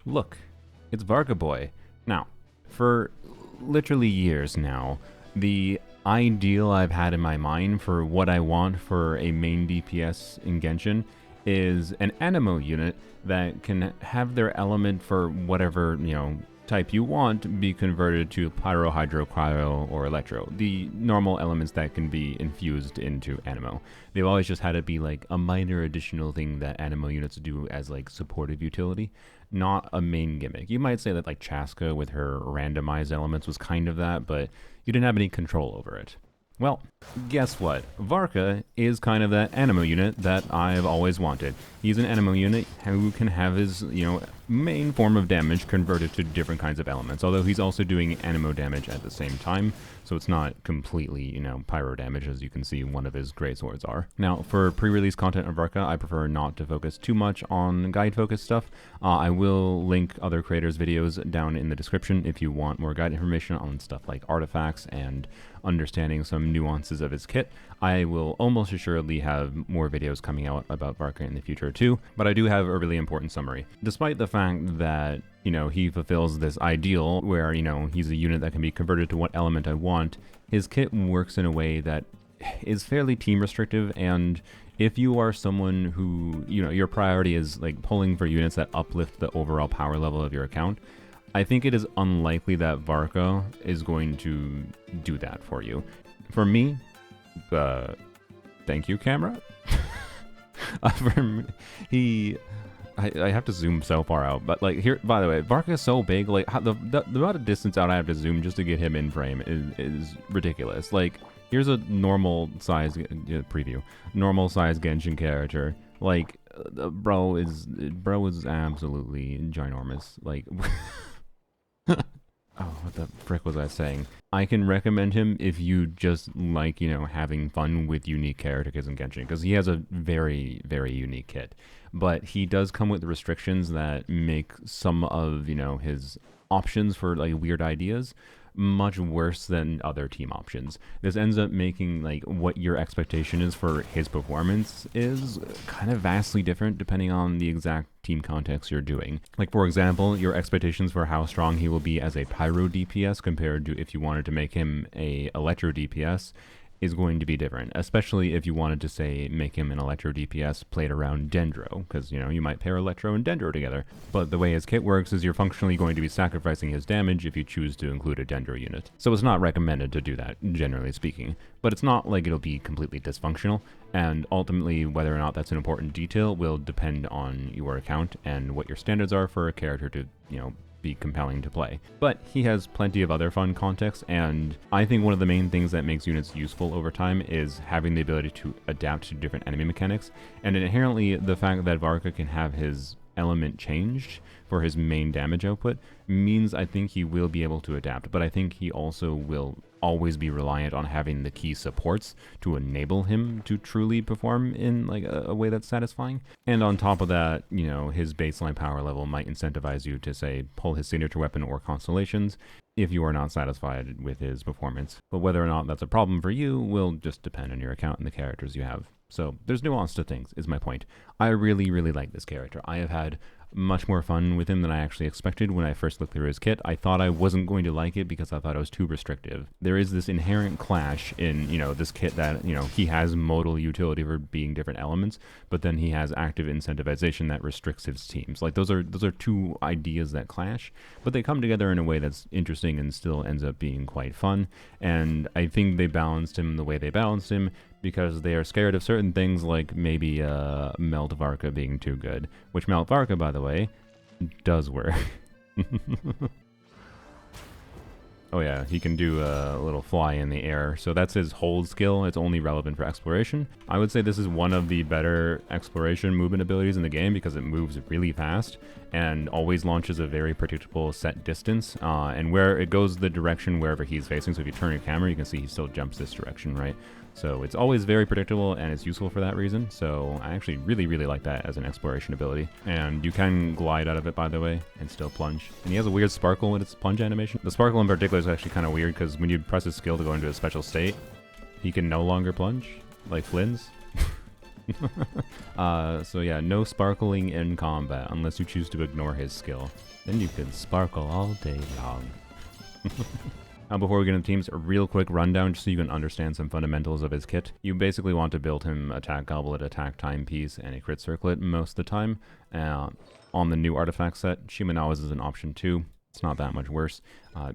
Look, it's Varka boy. Now, for literally years now, the ideal I've had in my mind for what I want for a main DPS in Genshin is an Anemo unit that can have their element for whatever, type you want be converted to Pyro, Hydro, Cryo, or Electro. The normal elements that can be infused into Anemo. They've always just had it be like a minor additional thing that Anemo units do as like supportive utility, not a main gimmick. You might say that like Chaska with her randomized elements was kind of that, but you didn't have any control over it. Well, guess what? Varka is kind of that Anemo unit that I've always wanted. He's an Anemo unit who can have his, main form of damage converted to different kinds of elements, although he's also doing Anemo damage at the same time, so it's not completely, pyro damage, as you can see one of his great swords are. Now, for pre-release content of Varka, I prefer not to focus too much on guide-focused stuff. I will link other creators' videos down in the description if you want more guide information on stuff like artifacts and understanding some nuances of his kit. I will almost assuredly have more videos coming out about Varka in the future too, but I do have a really important summary. Despite the fact that, he fulfills this ideal where, he's a unit that can be converted to what element I want, his kit works in a way that is fairly team restrictive, and if you are someone who, your priority is like pulling for units that uplift the overall power level of your account, I think it is unlikely that Varka is going to do that for you. For me, thank you, camera. I have to zoom so far out, but like here, by the way, Varka is so big, like the amount of distance out I have to zoom just to get him in frame is ridiculous. Like, here's a normal size preview, normal size Genshin character. Like, bro is absolutely ginormous. Like, oh, what the frick was I saying? I can recommend him if you just like, having fun with unique characters in Genshin, because he has a very, very unique kit. But he does come with restrictions that make some of, his options for like weird ideas much worse than other team options. This ends up making like what your expectation is for his performance is kind of vastly different depending on the exact team context you're doing. Like, for example, your expectations for how strong he will be as a Pyro DPS compared to if you wanted to make him a Electro DPS is going to be different, especially if you wanted to, say, make him an Electro DPS played around Dendro, because, you might pair Electro and Dendro together. But the way his kit works is you're functionally going to be sacrificing his damage if you choose to include a Dendro unit. So it's not recommended to do that, generally speaking. But it's not like it'll be completely dysfunctional, and ultimately whether or not that's an important detail will depend on your account and what your standards are for a character to, be compelling to play. But he has plenty of other fun context, and I think one of the main things that makes units useful over time is having the ability to adapt to different enemy mechanics, and inherently the fact that Varka can have his element changed for his main damage output means I think he will be able to adapt, but I think he also will always be reliant on having the key supports to enable him to truly perform in like a way that's satisfying. And on top of that, his baseline power level might incentivize you to, say, pull his signature weapon or constellations if you are not satisfied with his performance. But whether or not that's a problem for you will just depend on your account and the characters you have. So there's nuance to things, is my point. I really, really like this character. I have had much more fun with him than I actually expected when I first looked through his kit. I thought I wasn't going to like it because I thought it was too restrictive. There is this inherent clash in, this kit that, he has modal utility for being different elements, but then he has active incentivization that restricts his teams. Like, those are two ideas that clash, but they come together in a way that's interesting and still ends up being quite fun. And I think they balanced him the way they balanced him because they are scared of certain things, like maybe Melt Varka being too good, which Melt Varka, by the way, does work. Oh yeah, he can do a little fly in the air, so that's his hold skill. It's only relevant for exploration. I would say this is one of the better exploration movement abilities in the game because it moves really fast and always launches a very predictable set distance, and where it goes the direction wherever he's facing. So if you turn your camera, you can see he still jumps this direction, right? So it's always very predictable and it's useful for that reason. So I actually really, really like that as an exploration ability. And you can glide out of it, by the way, and still plunge. And he has a weird sparkle in its plunge animation. The sparkle in particular is actually kind of weird because when you press his skill to go into a special state, he can no longer plunge, like Flynn's. So yeah, no sparkling in combat unless you choose to ignore his skill. Then you can sparkle all day long. Before we get into teams, a real quick rundown just so you can understand some fundamentals of his kit. You basically want to build him attack goblet, attack timepiece, and a crit circlet most of the time. On the new artifact set, Shimenawa's is an option too. It's not that much worse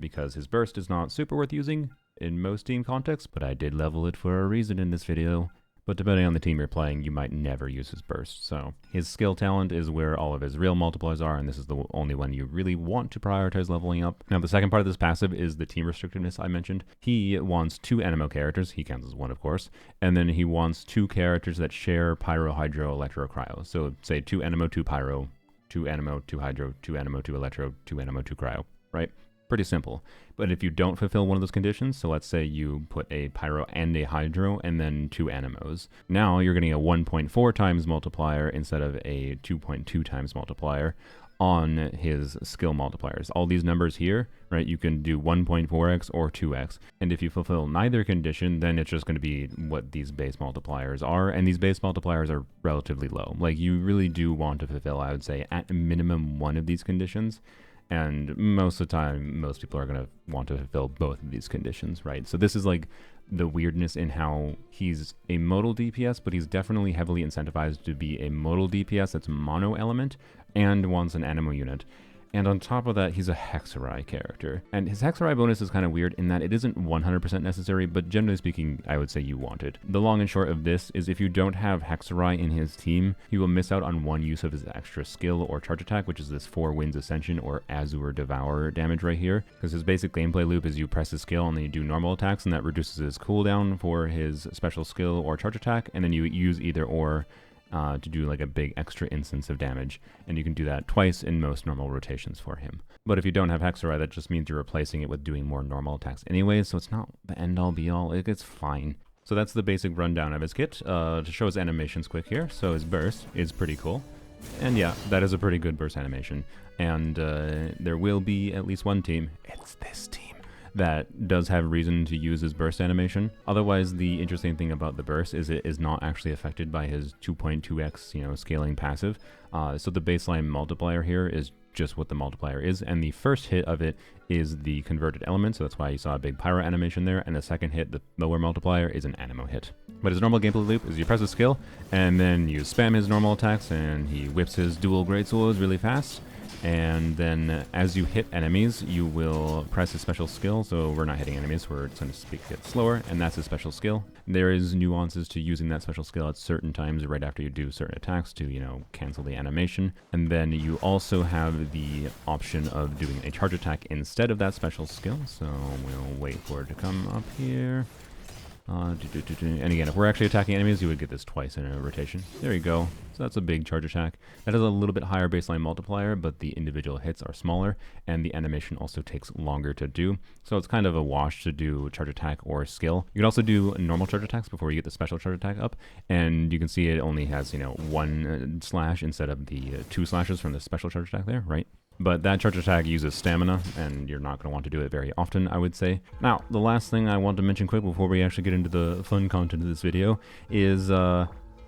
because his burst is not super worth using in most team contexts, but I did level it for a reason in this video. But depending on the team you're playing, you might never use his burst. So his skill talent is where all of his real multipliers are, and this is the only one you really want to prioritize leveling up. Now, the second part of this passive is the team restrictiveness I mentioned. He wants 2 Anemo characters, he counts as 1 of course, and then he wants 2 characters that share Pyro, Hydro, Electro, Cryo. So say 2 Anemo, 2 Pyro, 2 Anemo, 2 Hydro, 2 Anemo, 2 Electro, 2 Anemo, 2 Cryo, right? Pretty simple. But if you don't fulfill one of those conditions, so let's say you put a Pyro and a Hydro and then 2 Anemos, now you're getting a 1.4 times multiplier instead of a 2.2 times multiplier on his skill multipliers. All these numbers here, right, you can do 1.4x or 2x. And if you fulfill neither condition, then it's just going to be what these base multipliers are. And these base multipliers are relatively low. Like, you really do want to fulfill, I would say, at a minimum one of these conditions. And most of the time, most people are going to want to fulfill both of these conditions, right? So this is like the weirdness in how he's a modal DPS, but he's definitely heavily incentivized to be a modal DPS that's mono element and wants an Anemo unit. And on top of that, he's a Hexarai character. And his Hexarai bonus is kind of weird in that it isn't 100% necessary, but generally speaking, I would say you want it. The long and short of this is if you don't have Hexarai in his team, he will miss out on one use of his extra skill or charge attack, which is this 4 Winds Ascension or Azure Devourer damage right here. Because his basic gameplay loop is you press his skill and then you do normal attacks, and that reduces his cooldown for his special skill or charge attack, and then you use either or to do like a big extra instance of damage, and you can do that twice in most normal rotations for him. But if you don't have Hexarai, that just means you're replacing it with doing more normal attacks anyways, so it's not the end-all be-all. It's fine. So that's the basic rundown of his kit. To show his animations quick here, so his burst is pretty cool. And yeah, that is a pretty good burst animation. And there will be at least one team, it's this team, that does have reason to use his burst animation. Otherwise, the interesting thing about the burst is it is not actually affected by his 2.2x, scaling passive. So the baseline multiplier here is just what the multiplier is, and the first hit of it is the converted element, so that's why you saw a big Pyro animation there, and the second hit, the lower multiplier, is an Anemo hit. But his normal gameplay loop is you press a skill, and then you spam his normal attacks, and he whips his dual greatswords really fast. And then as you hit enemies, you will press a special skill. So we're not hitting enemies, we're going to speak it slower, and that's a special skill. There is nuances to using that special skill at certain times right after you do certain attacks to, cancel the animation. And then you also have the option of doing a charge attack instead of that special skill. So we'll wait for it to come up here. And again, if we're actually attacking enemies, you would get this twice in a rotation. There you go. So that's a big charge attack. That has a little bit higher baseline multiplier, but the individual hits are smaller, and the animation also takes longer to do. So it's kind of a wash to do charge attack or skill. You can also do normal charge attacks before you get the special charge attack up, and you can see it only has, 1 slash instead of the 2 slashes from the special charge attack there, right? But that charge attack uses stamina, and you're not going to want to do it very often, I would say. Now, the last thing I want to mention quick before we actually get into the fun content of this video is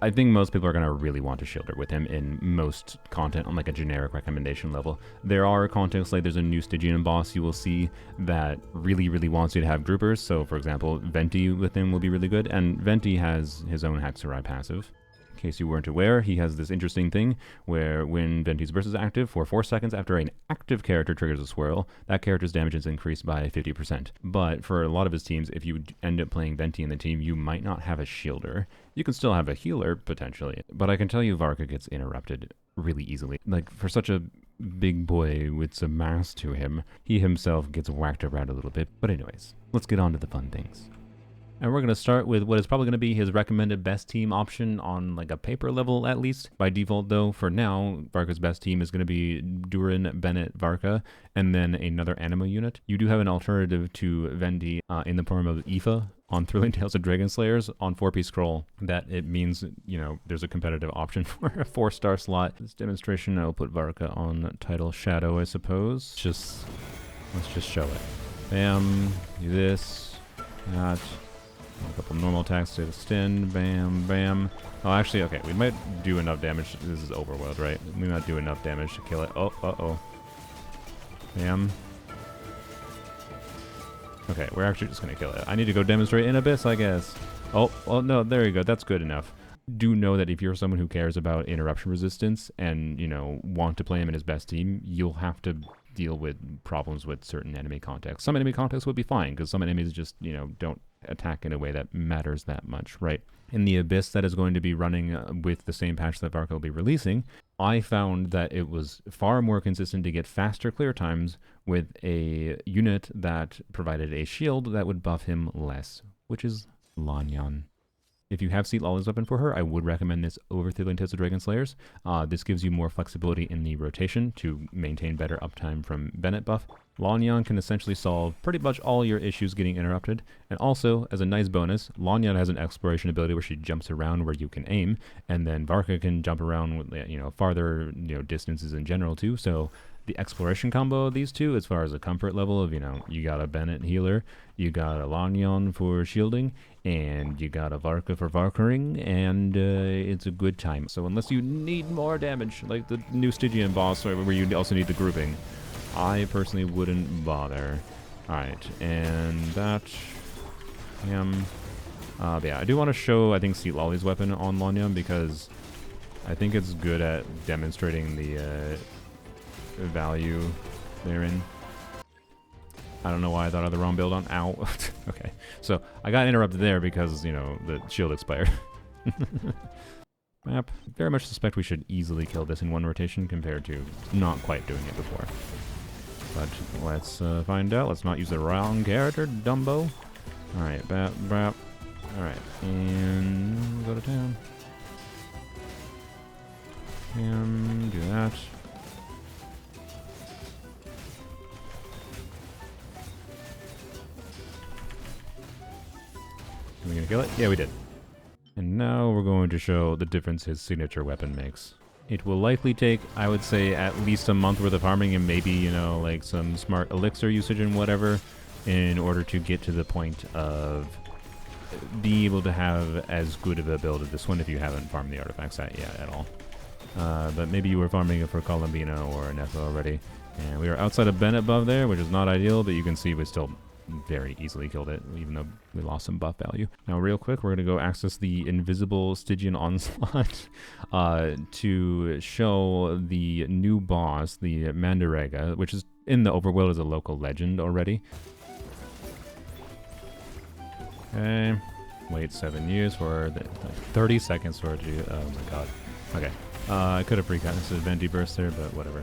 I think most people are going to really want to shield it with him in most content on like a generic recommendation level. There are contexts like there's a new Stygian boss you will see that really wants you to have groupers. So for example, Venti with him will be really good, and Venti has his own Hexarai passive. In case you weren't aware, he has this interesting thing where when Venti's burst is active, for 4 seconds after an active character triggers a swirl, that character's damage is increased by 50%. But for a lot of his teams, if you end up playing Venti in the team, you might not have a shielder. You can still have a healer, potentially. But I can tell you Varka gets interrupted really easily. Like, for such a big boy with some mass to him, he himself gets whacked around a little bit. But anyways, let's get on to the fun things. And we're going to start with what is probably going to be his recommended best team option on like a paper level at least. By default though, for now, Varka's best team is going to be Durin, Bennett, Varka, and then another Anemo unit. You do have an alternative to Venti in the form of Aoife on Thrilling Tales of Dragon Slayers on 4-piece scroll. That it means, there's a competitive option for a 4-star slot. This demonstration, I'll put Varka on title shadow, I suppose. Let's just show it. Bam, do this, that. A couple normal attacks to extend. Bam, bam. Oh, actually, okay. We might do enough damage. This is overworld, right? We might do enough damage to kill it. Oh, uh-oh. Bam. Okay, we're actually just going to kill it. I need to go demonstrate in Abyss, I guess. Oh, well, no, there you go. That's good enough. Do know that if you're someone who cares about interruption resistance and, you know, want to play him in his best team, you'll have to deal with problems with certain enemy contexts. Some enemy contexts would be fine, because some enemies just, you know, don't attack in a way that matters that much, right? In the Abyss that is going to be running with the same patch that Varka will be releasing, I found that it was far more consistent to get faster clear times with a unit that provided a shield that would buff him less, which is Lanyan. If you have Seat Lawless weapon for her, I would recommend this over Thirling Tales of Dragon Slayers. This gives you more flexibility in the rotation to maintain better uptime from Bennett buff. Lanyan can essentially solve pretty much all your issues getting interrupted. And also, as a nice bonus, Lanyan has an exploration ability where she jumps around where you can aim, and then Varka can jump around with, you know, farther, you know, distances in general too. So the exploration combo of these two, as far as a comfort level of, you know, you got a Bennett healer, you got a Lanyan for shielding, and you got a Varka for Varkering, and it's a good time. So unless you need more damage, like the new Stygian boss, where you also need the grouping, I personally wouldn't bother. Alright, and that... yeah, I do want to show, I think, Seat Lolly's weapon on Lanyan, because I think it's good at demonstrating the value therein. I don't know why I thought of the wrong build on. Ow. Okay. So I got interrupted there because, you know, the shield expired. Map. Very much suspect we should easily kill this in one rotation compared to not quite doing it before. But let's find out. Let's not use the wrong character, Dumbo. Alright, bap, bap. Alright, and go to town. And do that. Are we gonna kill it? Yeah, we did. And now we're going to show the difference his signature weapon makes. It will likely take, I would say, at least a month worth of farming and maybe, you know, like some smart elixir usage and whatever in order to get to the point of being able to have as good of a build as this one if you haven't farmed the artifacts yet at all. But maybe you were farming it for Columbino or Nefa already. And we are outside of Bennett above there, which is not ideal, but you can see we still very easily killed it, even though we lost some buff value. Now, real quick, we're going to go access the invisible Stygian Onslaught to show the new boss, the Mandarega, which is in the overworld as a local legend already. Okay. Wait 7 years for the 30 seconds for it to... Oh my god. Okay. I could have pre-gotten this Venti burst there, but whatever.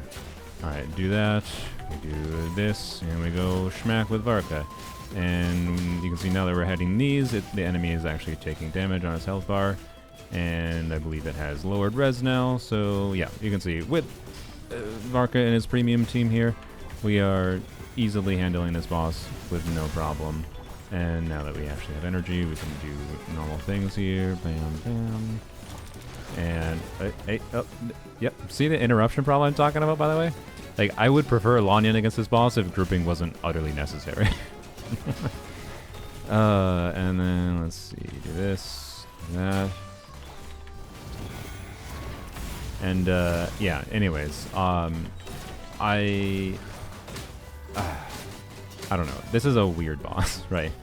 Alright, do that. We do this, and we go schmack with Varka. And you can see now that we're heading these, the enemy is actually taking damage on his health bar. And I believe it has lowered res now, so yeah, you can see with Varka and his premium team here, we are easily handling this boss with no problem. And now that we actually have energy, we can do normal things here. Bam, bam. And, yep, see the interruption problem I'm talking about, by the way? Like, I would prefer Lanyan against this boss if grouping wasn't utterly necessary. And then, let's see, do this, do that. And, yeah, anyways, I don't know. This is a weird boss, right?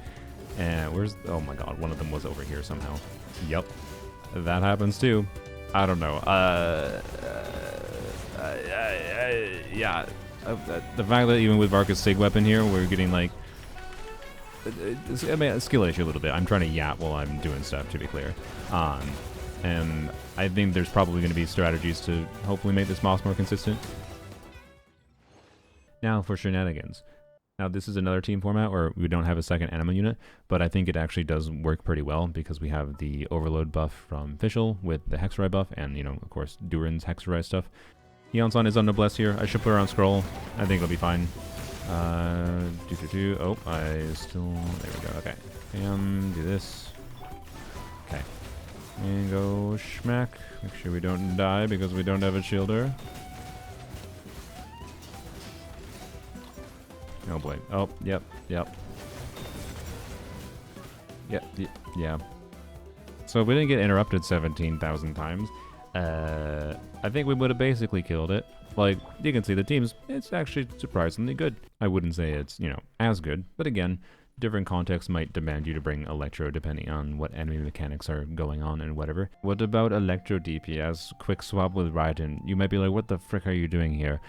And where's... Oh my god, one of them was over here somehow. Yep. That happens too. I don't know. Yeah. The fact that even with Varka's Sig weapon here, we're getting like... I mean, a skill issue a little bit. I'm trying to yap while I'm doing stuff, to be clear. And I think there's probably going to be strategies to hopefully make this boss more consistent. Now for shenanigans. Now this is another team format where we don't have a second Anemo unit, but I think it actually does work pretty well because we have the overload buff from Fischl with the Hexerai buff and, you know, of course, Durin's Hexerai stuff. Iansan is under bless here. I should put her on scroll. I think it'll be fine. Oh, I still... There we go. Okay. Do this. Okay. And go schmack. Make sure we don't die because we don't have a shielder. Oh boy. Oh, yep. Yeah. So if we didn't get interrupted 17,000 times, I think we would have basically killed it. Like, you can see the teams, it's actually surprisingly good. I wouldn't say it's, you know, as good, but again, different contexts might demand you to bring Electro depending on what enemy mechanics are going on and whatever. What about Electro DPS? Quick swap with Raiden. You might be like, what the frick are you doing here?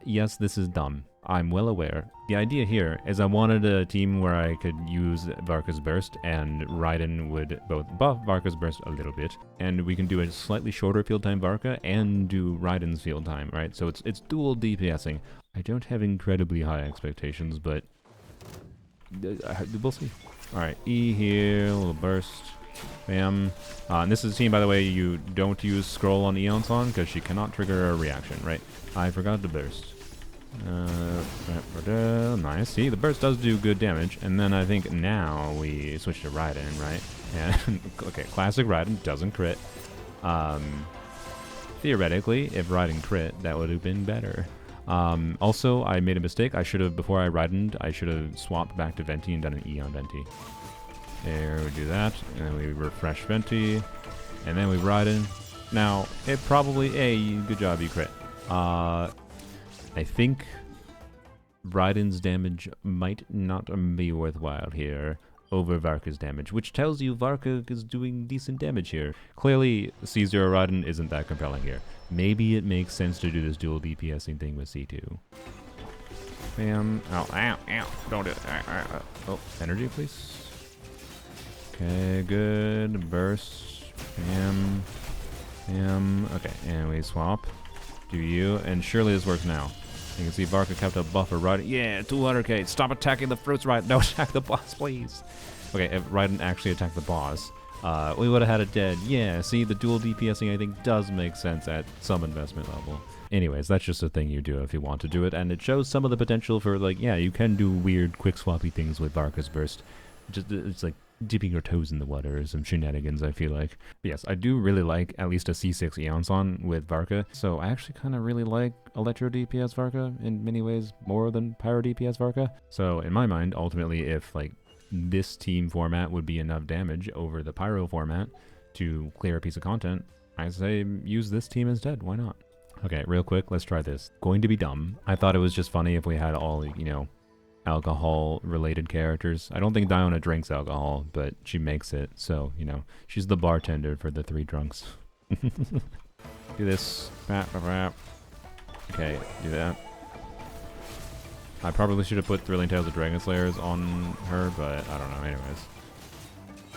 Yes, this is dumb. I'm well aware. The idea here is I wanted a team where I could use Varka's Burst and Raiden would both buff Varka's Burst a little bit, and we can do a slightly shorter field time Varka and do Raiden's field time, right? So it's dual DPSing. I don't have incredibly high expectations, but we'll see. Alright, E here, a little burst. Bam. And this is a team, by the way, you don't use scroll on Iansan because she cannot trigger a reaction, right? I forgot to burst. Nice. See, the burst does do good damage. And then I think now we switch to Raiden, right? And okay, classic Raiden doesn't crit. Theoretically, if Raiden crit, that would have been better. Also, I made a mistake. I should have, before I Raidened, I should have swapped back to Venti and done an E on Venti. There, we do that. And then we refresh Venti. And then we Raiden. Now, it probably, good job, you crit. I think Raiden's damage might not be worthwhile here over Varka's damage, which tells you Varka is doing decent damage here. Clearly, C0 Raiden isn't that compelling here. Maybe it makes sense to do this dual DPSing thing with C2. Bam. Ow, ow, ow. Don't do it. Oh, energy, please. Okay, good. Burst. Bam. Bam. Okay, and we swap. Do you? And surely this works now. You can see Varka kept a buffer Raiden. Yeah, 200k. Stop attacking the fruits, Raiden. No, attack the boss, please. Okay, if Raiden actually attacked the boss, we would have had it dead. Yeah, see, the dual DPSing I think does make sense at some investment level. Anyways, that's just a thing you do if you want to do it, and it shows some of the potential for, like, yeah, you can do weird quick swappy things with Varka's Burst. Just, it's like dipping your toes in the water or some shenanigans, I feel like. But yes, I do really like at least a C6 Iansan with Varka, so I actually kind of really like Electro DPS Varka in many ways more than Pyro DPS Varka. So in my mind, ultimately, if like this team format would be enough damage over the Pyro format to clear a piece of content, I say use this team instead. Why not? Okay, real quick, let's try this. Going to be dumb. I thought it was just funny if we had all, you know, alcohol-related characters. I don't think Diona drinks alcohol, but she makes it, so, you know, she's the bartender for the three drunks. Do this. Okay, do that. I probably should have put Thrilling Tales of Dragon Slayers on her, but I don't know, anyways.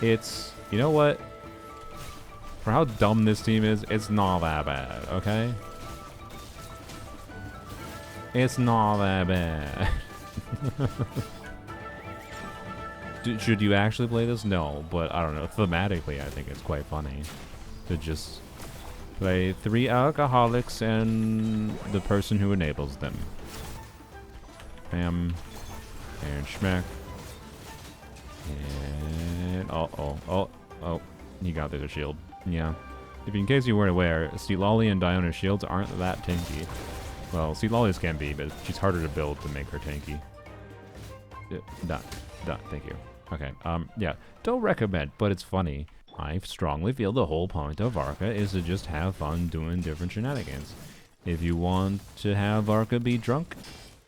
It's, you know what? For how dumb this team is, it's not that bad, okay? It's not that bad. Should you actually play this? No, but I don't know. Thematically, I think it's quite funny to just play three alcoholics and the person who enables them. Bam. And schmack. And oh. He got through the shield. Yeah. If in case you weren't aware, Steelolly and Diona's shields aren't that tanky. Well, Steelolly's can be, but she's harder to build to make her tanky. Done. Thank you. Okay. Yeah. Don't recommend, but it's funny. I strongly feel the whole point of Varka is to just have fun doing different shenanigans. If you want to have Varka be drunk,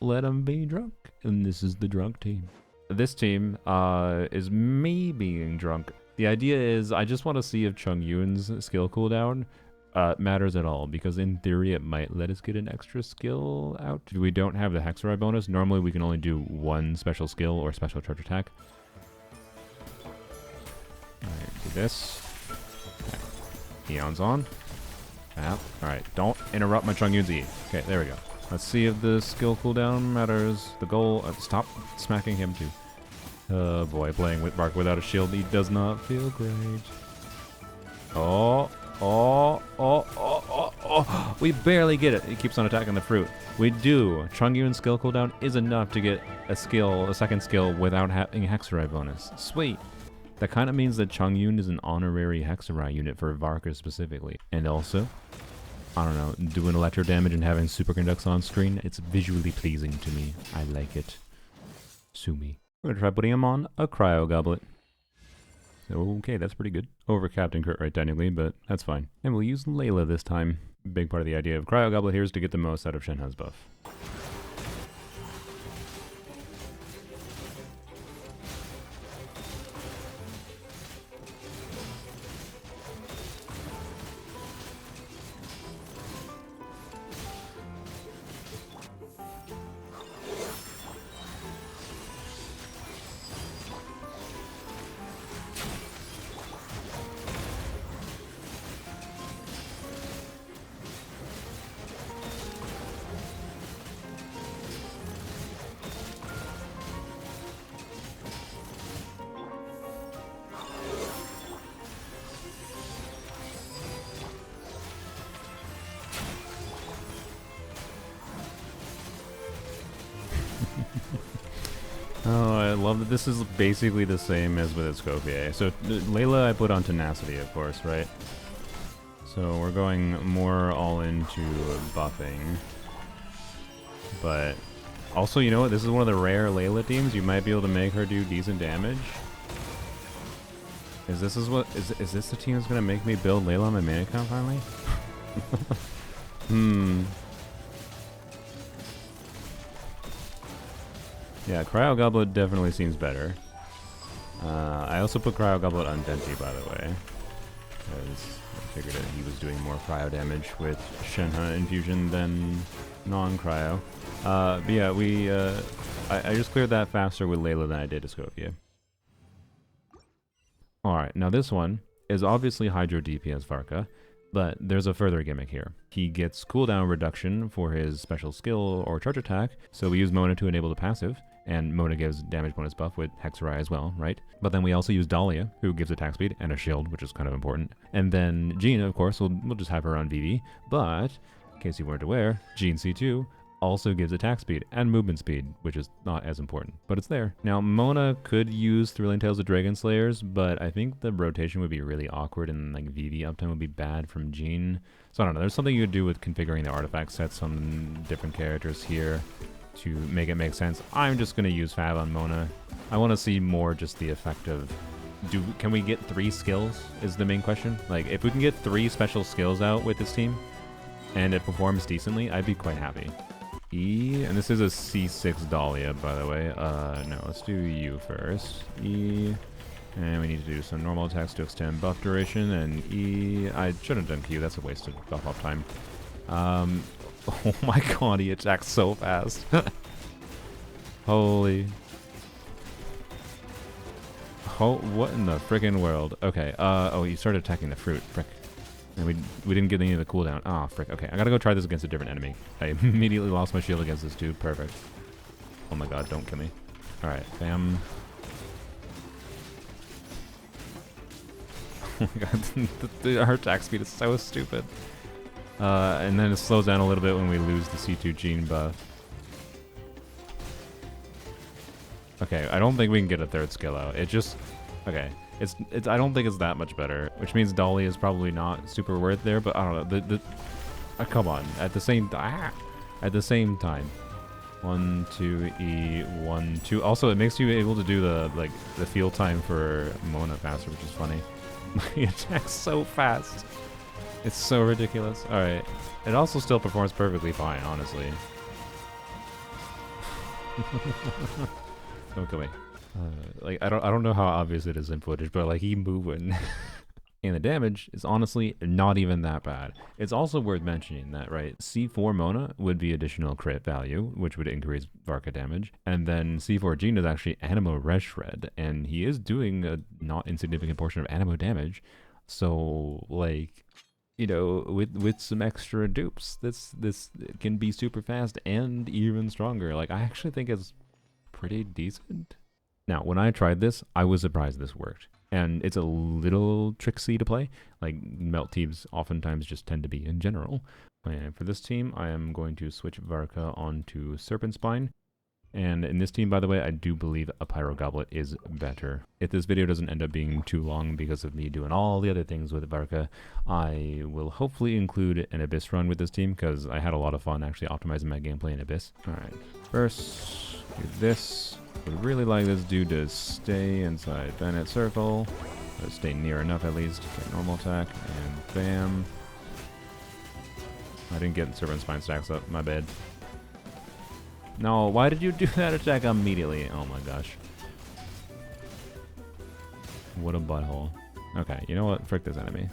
let him be drunk. And this is the drunk team. This team is me being drunk. The idea is I just want to see if Chongyun's skill cooldown matters at all, because in theory it might let us get an extra skill out. We don't have the Hexeride bonus. Normally we can only do one special skill or special charge attack. Alright, do this. Okay. Iansan. Alright, don't interrupt my Chongyun's E. Okay, there we go. Let's see if the skill cooldown matters. The goal, stop smacking him too. Oh boy, playing with Varka without a shield, he does not feel great. Oh. We barely get it. He keeps on attacking the fruit. We do. Chongyun's skill cooldown is enough to get a second skill without having Hexeride bonus. Sweet. That kind of means that Chongyun is an honorary Hexeride unit for Varka specifically. And also, I don't know, doing electro damage and having Superconducts on screen, it's visually pleasing to me. I like it. Sue me. We're gonna try putting him on a Cryo Goblet. Okay, that's pretty good. Overcapped and crit rate technically, but that's fine. And we'll use Layla this time. Big part of the idea of Cryo Goblet here is to get the most out of Shenhe's buff. Oh, I love that this is basically the same as with Esco. So Layla I put on Tenacity, of course, right? So we're going more all into buffing. But also, you know what? This is one of the rare Layla teams. You might be able to make her do decent damage. Is this the team that's gonna make me build Layla on my main account finally? Yeah, Cryo Goblet definitely seems better. I also put Cryo Goblet on Venti, by the way, because I figured that he was doing more cryo damage with Shenhe infusion than non-cryo. But yeah, I just cleared that faster with Layla than I did Escovia. Alright, now this one is obviously Hydro DPS Varka, but there's a further gimmick here. He gets cooldown reduction for his special skill or charge attack, so we use Mona to enable the passive, and Mona gives damage bonus buff with Hexerai as well, right? But then we also use Dahlia, who gives attack speed and a shield, which is kind of important. And then Jean, of course, we'll just have her on VV, but in case you weren't aware, Jean C2 also gives attack speed and movement speed, which is not as important, but it's there. Now, Mona could use Thrilling Tales of Dragon Slayers, but I think the rotation would be really awkward and like VV uptime would be bad from Jean. So I don't know, there's something you could do with configuring the artifact sets on different characters here to make it make sense. I'm just going to use Fab on Mona. I want to see more just the effect of... Can we get 3 skills is the main question. Like, if we can get 3 special skills out with this team, and it performs decently, I'd be quite happy. E, and this is a C6 Dahlia, by the way. No, let's do U first. E, and we need to do some normal attacks to extend buff duration, and E, I shouldn't have done Q, that's a waste of buff up time. Oh my god, he attacks so fast. Holy. Oh, what in the friggin' world? Okay, oh, he started attacking the fruit, frick. And we didn't get any of the cooldown. Ah, frick. Okay, I gotta go try this against a different enemy. I immediately lost my shield against this dude. Perfect. Oh my god, don't kill me. Alright, bam. Oh my god, our attack speed is so stupid. And then it slows down a little bit when we lose the C2 Jean buff. Okay, I don't think we can get a 3rd skill out. It just... Okay. It's I don't think it's that much better, which means Dahlia is probably not super worth there, but I don't know. Come on, at the same time. 1, 2, E, 1, 2. Also, it makes you able to do the field time for Mona faster, which is funny. He attacks so fast. It's so ridiculous. All right, it also still performs perfectly fine, honestly. Don't kill me. Like I don't know how obvious it is in footage, but like he moving. And the damage is honestly not even that bad. It's also worth mentioning that, right, C4 Mona would be additional crit value, which would increase Varka damage, and then C4 Jean is actually Anemo Red Shred, and he is doing a not insignificant portion of Anemo damage. So like, you know, with some extra dupes, this can be super fast and even stronger. Like I actually think it's pretty decent. Now, when I tried this, I was surprised this worked. And it's a little tricksy to play. Like, melt teams oftentimes just tend to be in general. And for this team, I am going to switch Varka onto Serpent Spine. And in this team, by the way, I do believe a Pyro Goblet is better. If this video doesn't end up being too long because of me doing all the other things with Varka, I will hopefully include an Abyss run with this team, because I had a lot of fun actually optimizing my gameplay in Abyss. Alright, first, do this. Would really like this dude to stay inside Bennett Circle. Stay near enough at least. Okay, normal attack, and bam. I didn't get Serpent Spine stacks up, my bad. No, why did you do that attack immediately? Oh my gosh. What a butthole. Okay, you know what? Frick this enemy.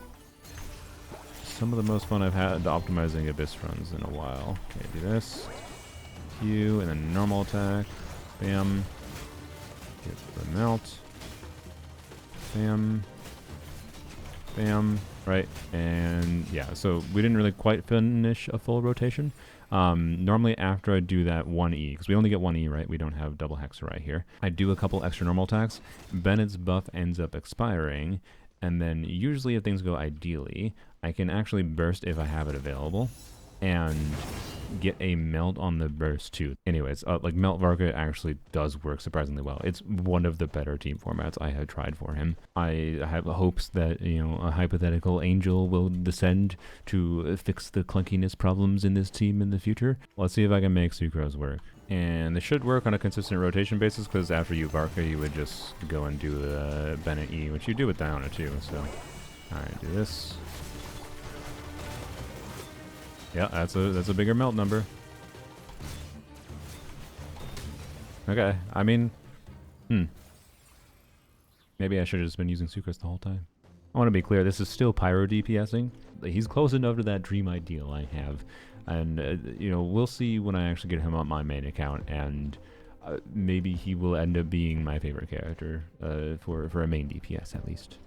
Some of the most fun I've had optimizing Abyss runs in a while. Okay, do this. Q, and then normal attack. Bam. Get the melt. Bam. Bam. Right, and yeah, so we didn't really quite finish a full rotation. Normally after I do that 1E, because we only get 1E, right? We don't have double hex right here. I do a couple extra normal attacks. Bennett's buff ends up expiring, and then usually if things go ideally, I can actually burst if I have it available, and get a melt on the burst too. Anyways, like Melt Varka actually does work surprisingly well. It's one of the better team formats I have tried for him. I have hopes that, you know, a hypothetical angel will descend to fix the clunkiness problems in this team in the future. Let's see if I can make Sucrose work. And this should work on a consistent rotation basis, because after you Varka, you would just go and do the Bennett E, which you do with Diana too, so. Alright, do this. Yeah, that's a bigger melt number. Okay, I mean, maybe I should have just been using Sucrose the whole time. I want to be clear, this is still Pyro DPSing. He's close enough to that dream ideal I have. And, you know, we'll see when I actually get him on my main account, and maybe he will end up being my favorite character for a main DPS at least.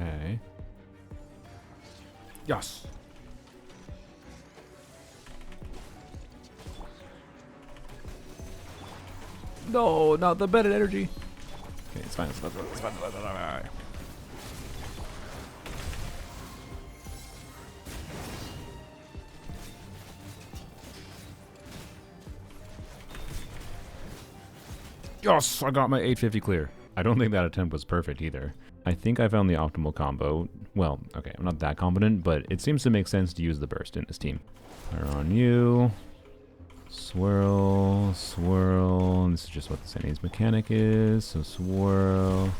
Okay. Yes. No, not the Bennett energy. Okay, it's fine. It's fine. It's fine. It's fine. Yes, I got my 850 clear. I don't think that attempt was perfect either. I think I found the optimal combo. Well, okay, I'm not that confident, but it seems to make sense to use the burst in this team. Fire on you. Swirl, swirl. This is just what the Shenhe's mechanic is, so swirl.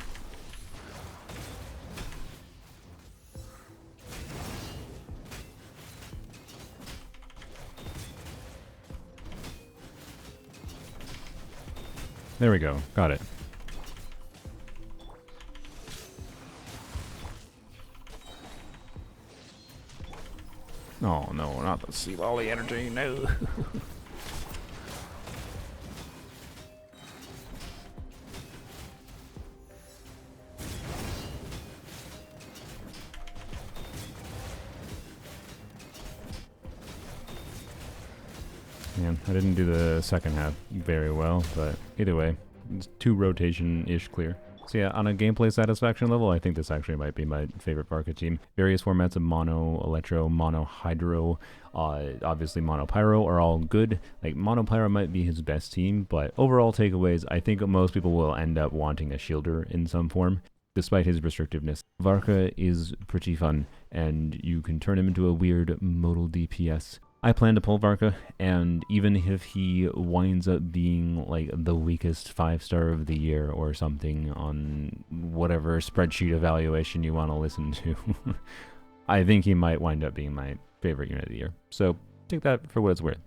There we go, got it. Oh no, not the sea lolly energy, no. Man, I didn't do the second half very well, but either way, it's 2 rotation-ish clear. So yeah, on a gameplay satisfaction level, I think this actually might be my favorite Varka team. Various formats of mono, electro, mono, hydro, obviously mono pyro are all good. Like mono pyro might be his best team, but overall takeaways, I think most people will end up wanting a shielder in some form, despite his restrictiveness. Varka is pretty fun, and you can turn him into a weird modal DPS. I plan to pull Varka, and even if he winds up being like the weakest 5-star of the year or something on whatever spreadsheet evaluation you want to listen to, I think he might wind up being my favorite unit of the year. So take that for what it's worth.